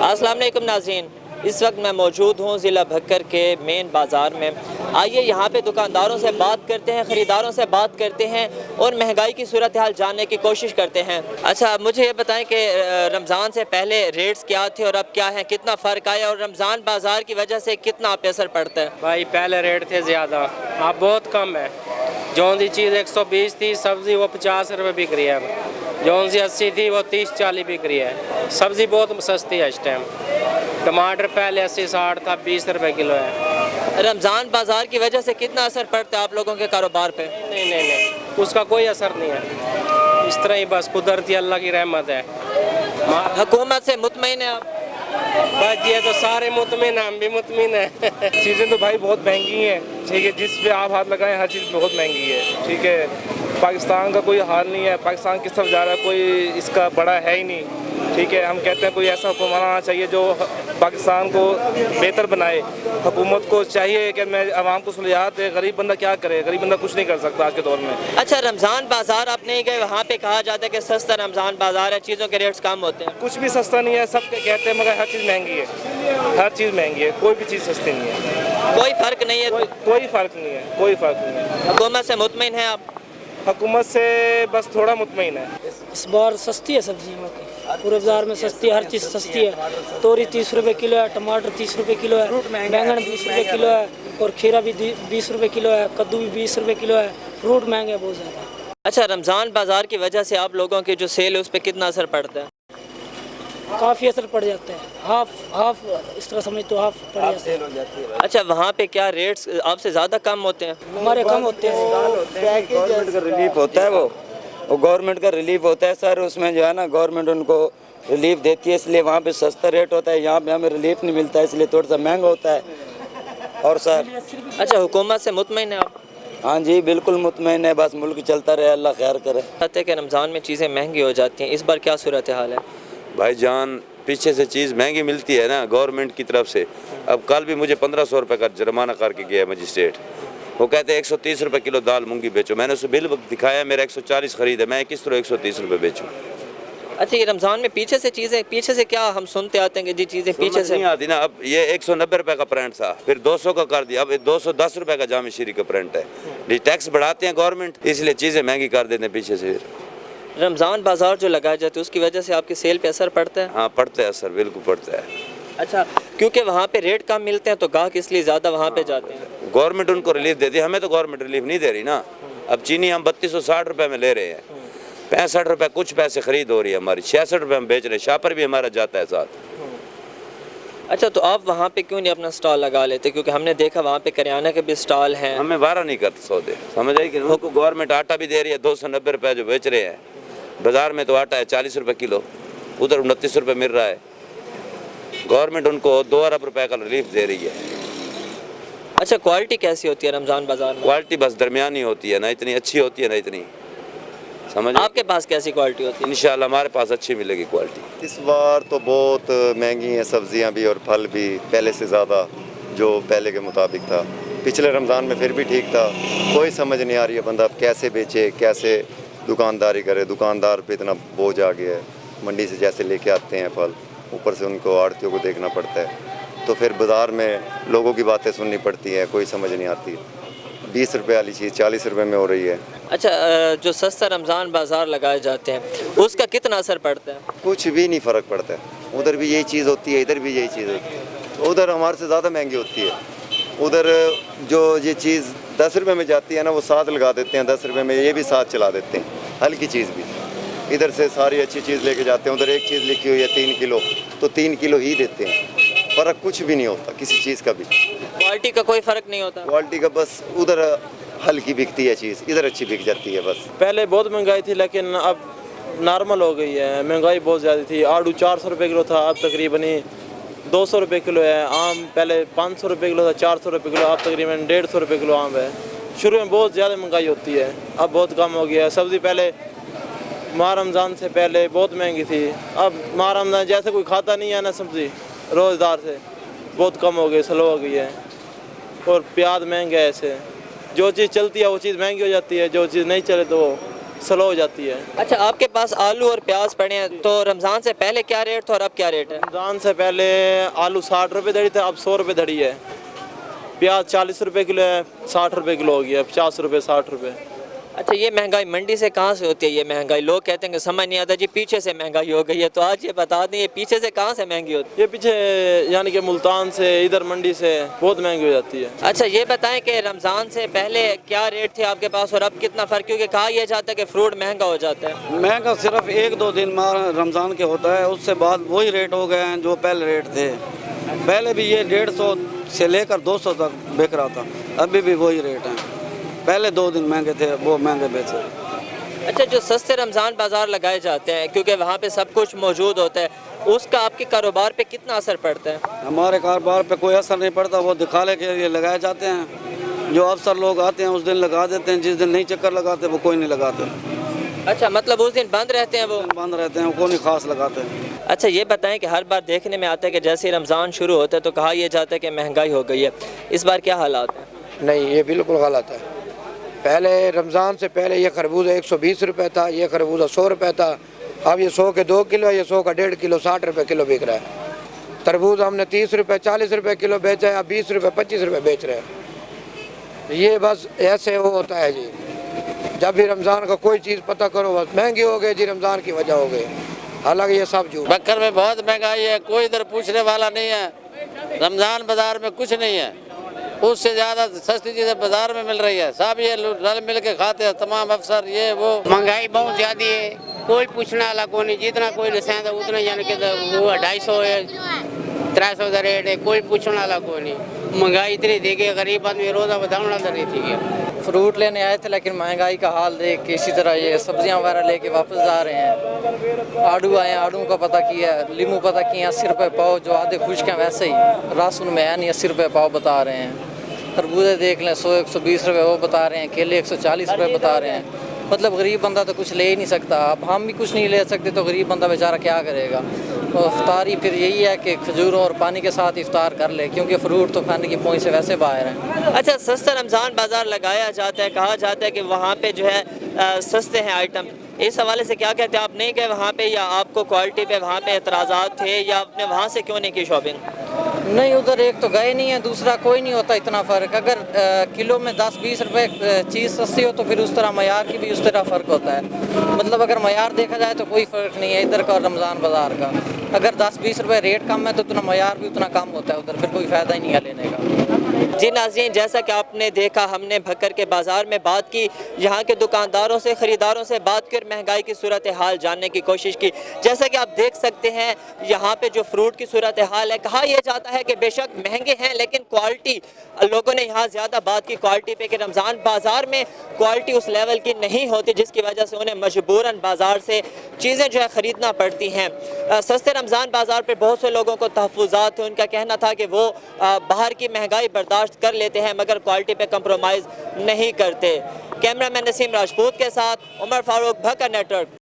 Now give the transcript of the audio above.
अस्सलाम वालेकुम नाज़रीन, इस वक्त मैं मौजूद हूँ ज़िला भक्कर के मेन बाज़ार में। आइए यहाँ पे दुकानदारों से बात करते हैं, ख़रीदारों से बात करते हैं और महंगाई की सूरत हाल जानने की कोशिश करते हैं। अच्छा, मुझे ये बताएं कि रमज़ान से पहले रेट्स क्या थे और अब क्या हैं, कितना फ़र्क आया और रमज़ान बाज़ार की वजह से कितना आप पे असर पड़ता है? भाई पहले रेट थे ज़्यादा, अब बहुत कम है। जौन सी चीज़ 120 थी, सब्ज़ी वो 50 रुपये बिक रही है। अब जौन सी 80 थी वो 30-40 बिक रही है। सब्ज़ी बहुत सस्ती है इस टाइम। टमाटर पहले 80-60 था, 20 रुपये किलो है। रमज़ान बाज़ार की वजह से कितना असर पड़ता है आप लोगों के कारोबार पे? नहीं, उसका कोई असर नहीं है। इस तरह ही बस कुदरती अल्लाह की रहमत है। हुकूमत से मुतमईन है आप? बस ये तो सारे मुतमिन हैं, हम भी मुतमिन हैं। चीज़ें तो भाई बहुत महंगी हैं, ठीक है। जिस पे आप हाथ लगाएं हर चीज़ बहुत महंगी है, ठीक है। पाकिस्तान का कोई हाल नहीं है, पाकिस्तान किस तरफ जा रहा है कोई इसका बड़ा है ही नहीं, ठीक है। हम कहते हैं कोई ऐसा हुक्मरान आना चाहिए जो पाकिस्तान को बेहतर बनाए। हुकूमत को चाहिए कि मैं आवाम को सुलझा दे। गरीब बंदा क्या करे, गरीब बंदा कुछ नहीं कर सकता आज के दौर में। अच्छा, रमज़ान बाज़ार आप नहीं गए, वहाँ पे कहा जाता है कि सस्ता रमज़ान बाज़ार है, चीज़ों के रेट्स कम होते हैं। कुछ भी सस्ता नहीं है, सब कहते हैं, मगर हर चीज़ महंगी है। हर चीज़ महंगी है, कोई भी चीज़ सस्ती नहीं है। कोई फ़र्क नहीं है? कोई फ़र्क नहीं है, कोई फ़र्क नहीं है। हुकूमत से मुतमईन है आप? हुकूमत से बस थोड़ा मुतमईन है। इस बार सस्ती है सब्जी पूरे बाजार में, सस्ती है, हर चीज़ सस्ती है। तोरी 30 रुपये किलो है, टमाटर 30 रुपये किलो है, बैंगन 20 रुपये किलो है और खीरा भी 20 रुपये किलो है, कद्दू भी 20 रुपये किलो है। फ्रूट महंगे है बहुत ज़्यादा। अच्छा, रमज़ान बाज़ार की वजह से आप लोगों की जो सेल है उस पर कितना असर पड़ता है? काफ़ी असर पड़ जाता है, हाफ इस तरह समझ तो हाफ पड़ जाता है। अच्छा, वहाँ पे क्या रेट्स आपसे ज़्यादा कम होते हैं? हमारे कम होते हैं। गवर्नमेंट का रिलीफ होता है, वो गवर्नमेंट का रिलीफ होता है सर। उसमें जो है ना गवर्नमेंट उनको रिलीफ देती है, इसलिए वहाँ पे सस्ता रेट होता है। यहाँ पे हमें रिलीफ नहीं मिलता है, इसलिए थोड़ा सा महंगा होता है। और सर अच्छा, हुकूमत से मुतमईन है आप? हाँ जी, बिल्कुल मुतमईन है। बस मुल्क चलता रहे, अल्लाह खैर करे। कहते हैं कि रमज़ान में चीज़ें महंगी हो जाती हैं, इस बार क्या सूरत हाल है? भाईजान, पीछे से चीज़ महंगी मिलती है ना गवर्नमेंट की तरफ से। अब कल भी मुझे 1500 रुपये का जुर्माना करके गया है मजिस्ट्रेट। वो कहते हैं 130 रुपये किलो दाल मूंगी बेचो। मैंने उसे बिल दिखाया, मेरा 140 खरीद है, मैं किस तरह 130 रुपये बेचूँ? अच्छा, ये रमज़ान में पीछे से चीज़ें, पीछे से क्या हम सुनते आते हैं कि जी चीज़ें पीछे से नहीं आती ना। अब ये 190 रुपये का प्रिंट था, फिर 200 का कर दिया, अब 210 रुपये का जाम शीरी का प्रिंट है। ये टैक्स बढ़ाते हैं गवर्नमेंट, इसलिए चीज़ें महंगी कर देते हैं पीछे से। रमज़ान बाज़ार जो लगाया जाता है उसकी वजह से आपकी सेल पे असर पड़ता है? हाँ, पड़ता है असर, बिल्कुल पड़ता है। अच्छा, क्योंकि वहाँ पे रेट कम मिलते हैं तो गाहक इसलिए ज़्यादा वहाँ पे जाते हैं। गवर्नमेंट उनको रिलीफ देती है, हमें तो गवर्नमेंट रिलीफ नहीं दे रही ना। अब चीनी हम 3260 रुपये में ले रहे हैं, 65 रुपये कुछ पैसे खरीद हो रही है हमारी, 66 रुपये में बेच रहे हैं। शापर भी हमारा जाता है साथ। अच्छा, तो आप वहाँ पे क्यों नहीं अपना स्टॉल लगा लेते? क्योंकि हमने देखा वहाँ पे करियाना के भी स्टॉल हैं। हमें वारा नहीं करते सौदे, समझ आई कि उनको गवर्नमेंट आटा भी दे रही है 290 रुपये जो बेच रहे हैं। बाज़ार में तो आटा है 40 रुपये किलो, उधर 29 रुपये मिल रहा है। गवर्नमेंट उनको 2 अरब रुपये का रिलीफ दे रही है। अच्छा, क्वालिटी कैसी होती है रमज़ान बाज़ार में? क्वालिटी बस दरमियानी होती है, ना इतनी अच्छी होती है ना इतनी, समझ। आपके पास कैसी क्वालिटी होती है? इंशाल्लाह हमारे पास अच्छी मिलेगी क्वालिटी। इस बार तो बहुत महंगी हैं सब्जियां भी और फल भी, पहले से ज़्यादा जो पहले के मुताबिक था। पिछले रमज़ान में फिर भी ठीक था, कोई समझ नहीं आ रही है बंदा अब कैसे बेचे, कैसे दुकानदारी करे। दुकानदार पे इतना बोझ आ गया है, मंडी से जैसे लेके आते हैं फल, ऊपर से उनको आड़तियों को देखना पड़ता है, तो फिर बाज़ार में लोगों की बातें सुननी पड़ती हैं, कोई समझ नहीं आती। 20 रुपये वाली चीज़ 40 रुपये में हो रही है। अच्छा, जो सस्ता रमज़ान बाज़ार लगाए जाते हैं उसका कितना असर पड़ता है? कुछ भी नहीं फ़र्क पड़ता है। उधर भी यही चीज़ होती है, इधर भी यही चीज़ होती है। उधर हमारे से ज़्यादा महंगी होती है। उधर जो ये चीज़ 10 रुपये में जाती है ना, वो 7 लगा देते हैं, 10 रुपये में ये भी 7 चला देते हैं, हल्की चीज़ भी। इधर से सारी अच्छी चीज़ लेके जाते हैं, उधर एक चीज़ लिखी हुई है 3 किलो तो 3 किलो ही देते हैं। फ़र्क कुछ भी नहीं होता किसी चीज़ का भी। क्वालिटी का कोई फ़र्क नहीं होता? क्वालिटी का बस उधर हल्की बिकती है चीज़, इधर अच्छी बिक जाती है बस। पहले बहुत महंगाई थी, लेकिन अब नॉर्मल हो गई है। महंगाई बहुत ज़्यादा थी। आड़ू 400 रुपये किलो था, अब तकरीबन 200 रुपये किलो है। आम पहले 500 रुपये किलो था, 400 रुपये किलो, अब तकरीबन 150 रुपये किलो आम है। शुरू में बहुत ज़्यादा महंगाई होती है, अब बहुत कम हो गया है। सब्ज़ी पहले माह रमज़ान से पहले बहुत महंगी थी, अब माह रमज़ान जैसे कोई खाता नहीं है ना सब्ज़ी, रोज़दार से बहुत कम हो गई, स्लो हो गई है। और प्याज महंगा है, ऐसे जो चीज़ चलती है वो चीज़ महंगी हो जाती है, जो चीज़ नहीं चले तो वो स्लो हो जाती है। अच्छा, आपके पास आलू और प्याज पड़े हैं, तो रमज़ान से पहले क्या रेट था और अब क्या रेट है? रमज़ान से पहले आलू 60 रुपये धड़ी था, अब 100 रुपये धड़ी है। प्याज 40 रुपये किलो है, 60 रुपये किलो हो गया, 50 रुपये 60 रुपये। अच्छा, ये महंगाई मंडी से कहाँ से होती है? ये महंगाई लोग कहते हैं कि समझ नहीं आता जी, पीछे से महंगाई हो गई है, तो आज ये बता दें ये पीछे से कहाँ से महंगी होती है? ये पीछे यानी कि मुल्तान से, इधर मंडी से बहुत महंगी हो जाती है। अच्छा, ये बताएं कि रमज़ान से पहले क्या रेट थे आपके पास और अब कितना फ़र्क? क्योंकि कहा यह जाता है कि फ्रूट महंगा हो जाता है। महंगा सिर्फ 1-2 दिन रमज़ान के होता है, उससे बाद वही रेट हो गए हैं जो पहले रेट थे। पहले भी ये 150 से लेकर 200 तक बिक रहा था, अभी भी वही रेट है। पहले 2 दिन महंगे थे, वो महंगे बेचे। अच्छा, जो सस्ते रमज़ान बाज़ार लगाए जाते हैं क्योंकि वहाँ पे सब कुछ मौजूद होता है, उसका आपके कारोबार पे कितना असर पड़ता है? हमारे कारोबार पे कोई असर नहीं पड़ता, वो दिखाने के लिए लगाए जाते हैं। जो अफसर लोग आते हैं उस दिन लगा देते हैं, जिस दिन नहीं चक्कर लगाते वो कोई नहीं लगाते। अच्छा, मतलब उस दिन बंद रहते हैं वो? बंद रहते हैं, वो कोई नहीं खास लगाते हैं। अच्छा, ये बताएं कि हर बार देखने में आता है कि जैसे ही रमज़ान शुरू होता है तो कहा यह जाता है कि महंगाई हो गई है, इस बार क्या हालात हैं? नहीं, ये बिल्कुल गलत है। पहले रमज़ान से पहले ये खरबूजा 120 रुपये था, ये खरबूजा 100 रुपये था। अब ये 100 के 2 किलो, ये 100 का 1.5 किलो 60 रुपये किलो बिक रहा है। तरबूज हमने 30 रुपये 40 रुपये किलो बेचा है, अब 20 रुपये 25 रुपये बेच रहे हैं। ये बस ऐसे वो होता है जी। जब भी रमज़ान का कोई चीज़ पता करो बस महंगी हो गई जी, रमज़ान की वजह हो गई। हालांकि ये सब झूठ। बक्कर में बहुत महंगाई है, कोई इधर पूछने वाला नहीं है। रमज़ान बाज़ार में कुछ नहीं है, उससे ज़्यादा सस्ती चीज़ें बाज़ार में मिल रही है। सब ये रल मिल के खाते हैं, तमाम अफसर ये वो। महंगाई बहुत ज़्यादा है, कोई पूछने वाला कोई नहीं। जितना कोई नशा उतना यानी कि वो 250 है, 300 का रेट है, कोई पूछने वाला कोई नहीं। महंगाई इतनी देगी, गरीब आदमी रोज़ा बताना तो नहीं थी। फ्रूट लेने आए थे लेकिन महंगाई का हाल देख के इसी तरह ये सब्जियां वगैरह लेके वापस जा रहे हैं। आड़ू आए हैं, आड़ू का पता किया है, लीमू पता किया 80 रुपये पाव, जो आधे खुश्क हैं वैसे ही राशन में है नहीं, 80 रुपये पाव बता रहे हैं। खरबूजे देख लें 100-120 रुपये वो बता रहे हैं, केले 140 रुपये बता रहे हैं। मतलब गरीब बंदा तो कुछ ले ही नहीं सकता। अब हम भी कुछ नहीं ले सकते तो गरीब बंदा बेचारा क्या करेगा? तो इफ्तारी फिर यही है कि खजूरों और पानी के साथ इफ्तार कर ले, क्योंकि फ्रूट तो खाने की पहुंच से वैसे बाहर हैं। अच्छा, सस्ता रमज़ान बाज़ार लगाया जाता है, कहा जाता है कि वहाँ पे जो है सस्ते हैं आइटम, इस हवाले से क्या कहते हैं? आप नहीं गए वहाँ पे, या आपको क्वालिटी पे वहाँ पे एतराज़ात थे, या आपने वहाँ से क्यों नहीं की शॉपिंग? नहीं, उधर एक तो गए नहीं है, दूसरा कोई नहीं होता इतना फ़र्क। अगर किलो में 10-20 रुपए चीज़ सस्ती हो तो फिर उस तरह मयार की भी उस तरह फ़र्क होता है। मतलब अगर मयार देखा जाए तो कोई फ़र्क नहीं है इधर का और रमज़ान बाज़ार का। अगर 10-20 रुपए रेट कम है तो उतना मयार भी उतना कम होता है उधर, फिर कोई फ़ायदा ही नहीं है लेने का। जी नाज़रीन, जैसा कि आपने देखा, हमने भक्कर के बाज़ार में बात की, यहाँ के दुकानदारों से, ख़रीदारों से बात कर महंगाई की सूरत हाल जानने की कोशिश की। जैसा कि आप देख सकते हैं यहाँ पे जो फ्रूट की सूरत हाल है, कहा यह जाता है कि बेशक महंगे हैं लेकिन क्वालिटी, लोगों ने यहाँ ज़्यादा बात की क्वालिटी पे कि रमज़ान बाज़ार में क्वालिटी उस लेवल की नहीं होती जिसकी वजह से उन्हें मजबूरन बाज़ार से चीज़ें जो है ख़रीदना पड़ती हैं। सस्ते रमज़ान बाज़ार पर बहुत से लोगों को तहफ़्फ़ुज़ात थे, उनका कहना था कि वो बाहर की महंगाई बर्दाश्त कर लेते हैं मगर क्वालिटी पे कंप्रोमाइज़ नहीं करते। कैमरामैन नसीम राजपूत के साथ उमर फारूक, भक्कर नेटवर्क।